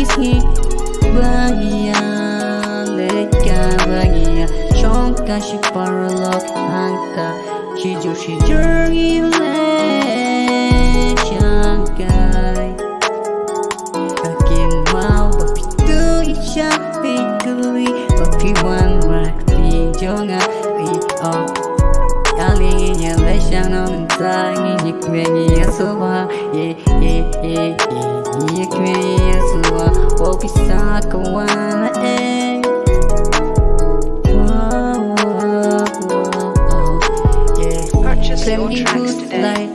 Disney bahagia mereka bahagia Chongka si paralog angka Shijur ile Shanghai Akin mau bapitu isya pikuli Bapi wan rakti jonga oh Kalinya lesang nomentang Inyik meni asuwa Inyik meni asuwa Oh bisa kawana Purchase your tracks today.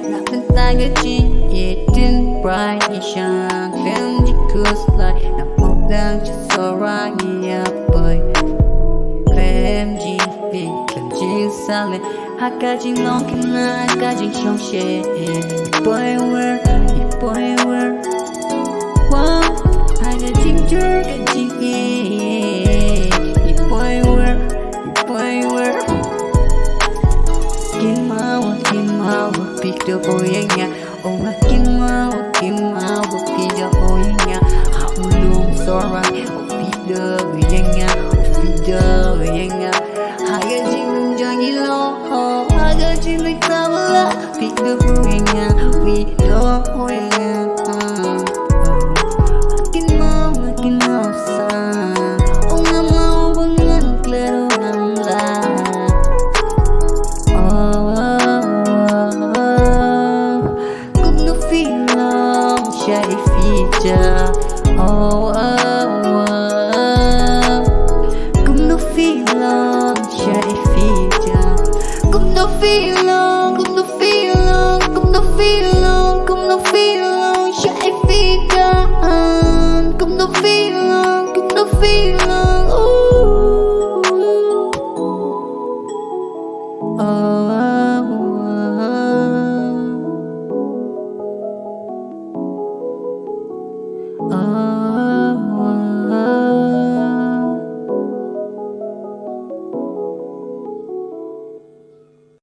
Tagajin Yedin bright Ishan Fendi kuslai Napodang Chisorang Yapoy Klemji Klemji Sale Hakajin Nokina Hakajin Shongshe Boy where Wow Hakajin Jurgajin Boy where Picture oyenya oh makin mau picture oyenya haulung sorang oh picture oyenya haga jing jangi lo haga jing tabla picture oyenya picture oyenya makin mau sa oh nga mau bangun klaro namla Sharifija oh Kum no feeling Sharifija Kum no feeling Sharifija Kum no feeling